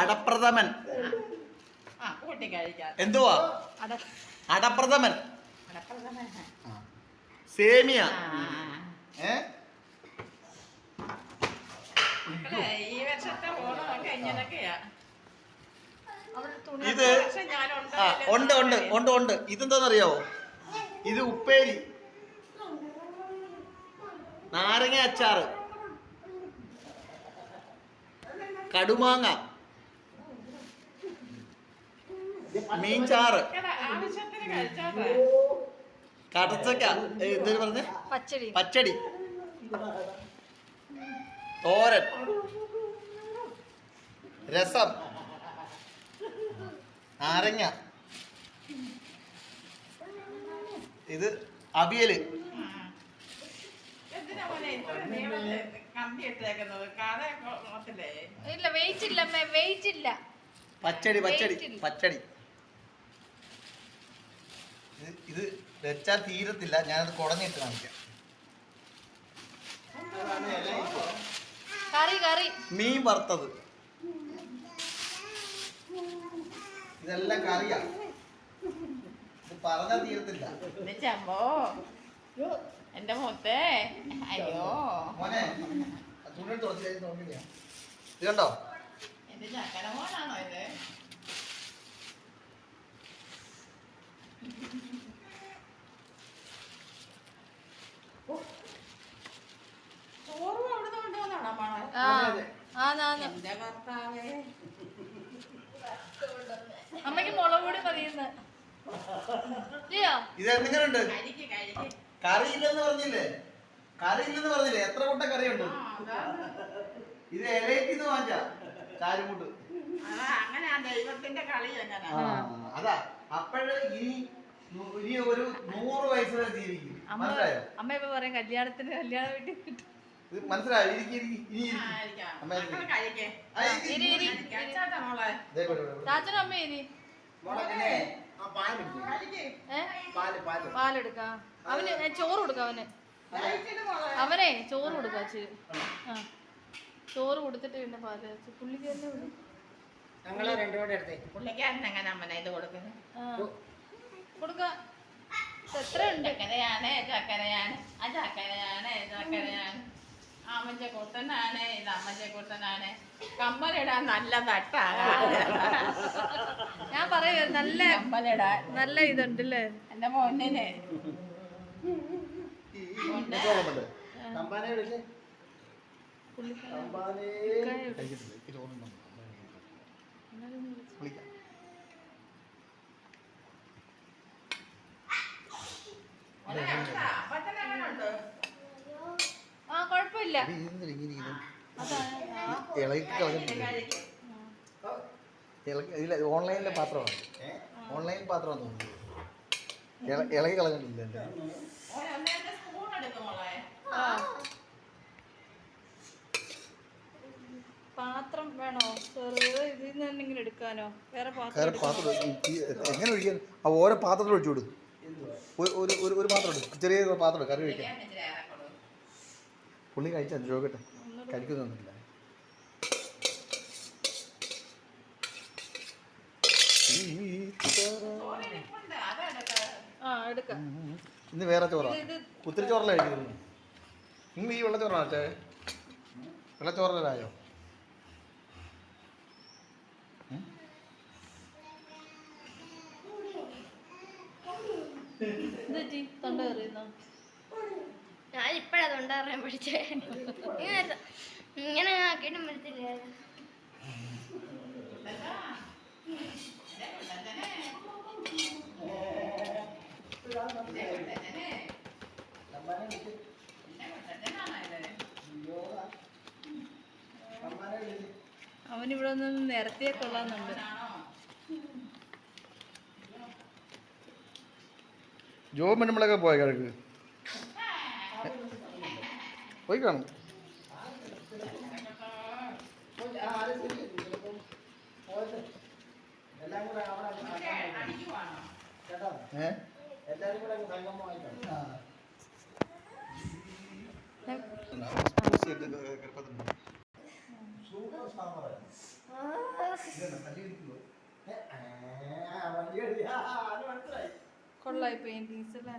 അടപ്രഥമൻ. എന്തുവാ അടപ്രഥമൻ? സേമിയ. ഇത് ഉണ്ട് ഉണ്ട് ഉണ്ട് ഉണ്ട്. ഇതെന്താന്നറിയാവോ? ഇത് ഉപ്പേരി, നാരങ്ങ അച്ചാറ്, കടുമാങ്ങ, മീൻചാറ്, കടച്ചക്ക, എന്തൊരു പറഞ്ഞേ, പച്ചടി, തോരൻ, രസം, നാരങ്ങ, ഇത് അവിയല്. പച്ചടി പച്ചടി പച്ചടി. ഇത് വെച്ചാൽ തീരത്തില്ല, ഞാനത് കുടഞ്ഞിട്ട് കാണിക്കാം. മീൻ വറുത്തത്, ഇതെല്ലാം കറിയാ. ഇത് പറഞ്ഞാൽ തീരത്തില്ല. എന്റെ മുത്തേ, അയ്യോ മോനെ തുണി തുറച്ച് നോക്കില്ല. ഇത് കണ്ടോ? എന്റെ ചക്കര മോനാണോ ഇത്? ചോറും അവിടുന്ന് കൊണ്ടുവന്നാണോ? എന്റെ ഭർത്താവേ, അമ്മക്ക് മുളക് പൊടി പറയുന്നത് ഇത് എങ്ങനെയുണ്ട്? കറിയില്ലെന്ന് പറഞ്ഞില്ലേ? കറിയില്ലെന്ന് പറഞ്ഞില്ലേ? എത്ര കൂട്ടം കറിയുണ്ട്? ഇത് ഇലയിന്ന് വാങ്ങിച്ച ചാരുമുട്ട്. ദൈവത്തിന്റെ കളി എങ്ങനെ? അതാ അപ്പോഴ് ഇനി ഒരു 100 വയസ്സ് വരെ ജീവിക്കും. മനസ്സിലായോ? അമ്മ ഇപ്പൊ പറയാം കല്യാണത്തിന് കല്യാണ വീട്ടിൽ കിട്ടും. മനസ്സിലായോ? ചാച്ചനും അമ്മ ഇനി പാലെടുക്കാം. അവന് ചോറ് കൊടുക്കാം. അവനെ ചോറ് കൊടുക്കാം. ആ ചോറ് കൊടുത്തിട്ട് പിന്നെ പാല് പുള്ളിക്ക് തന്നെ കൊടുക്കാം. എത്ര ഉണ്ട്? ചക്കരയാണ് ചക്കരയാണ് ആ ചക്കരയാണ് ചക്കരയാണ്. അമ്മച്ച കുട്ടനാണ്, ഇത് അമ്മച്ച കുട്ടനാണ്. കമ്മലിടാൻ നല്ല തട്ടാണ്. ഞാൻ പറയുക നല്ല കമ്മലിടാൻ നല്ല ഇതുണ്ടല്ലേ എന്റെ മോനെ. ആ കുഴപ്പമില്ല. ഓൺലൈനിലെ പാത്രമാണ്, ഓൺലൈൻ പാത്രം തോന്നുന്നു. ഇളകി കളഞ്ഞിട്ടില്ല. പാത്രം വേണോ? ചെറുത് ഇതിൽ നിന്ന് തന്നെ ഇങ്ങനെ എടുക്കാനോ? വേറെ പാത്രം എങ്ങനെ ഒഴിക്കാൻ? ഓരോ പാത്രത്തിൽ ഒഴിച്ചു കൊടുക്കും. ഒരു പാത്രം എടുക്കും, ചെറിയ പാത്രം കറി ഒഴിക്കാൻ. പുള്ളി കഴിച്ചാൽ ചോദിക്കട്ടെ, കഴിക്കുന്നൊന്നുമില്ല. ഇന്ന് വേറെ ചോറാണ്, കുത്തിരി ചോറല്ല കഴിക്കുന്നത്. നിങ്ങൾ ഈ വെള്ളച്ചോറാണ് ചേ? വെള്ളച്ചോറലായോ? ഞാൻ ഇപ്പഴാ തൊണ്ടറിയാൻ പഠിച്ചേ. ഇങ്ങനെ ആക്കിയിട്ടും പറ്റത്തില്ല. അവനിവിടെ നിന്ന് നിരത്തിയെ കൊള്ളാന്നുണ്ട്. ജോബ് നമ്മളൊക്കെ പോയ കിഴക്ക് പോയി കാണും. സൂപ്പർ സ്റ്റാമറായിരുന്നു. ഇതെന്താ തല്ലി ഇരിക്കുവോ? വണ്ടി അടിയാ, അത് മനസ്സിലായി. കൊള്ളായി പെയിന്റിങ്സ് അല്ലേ?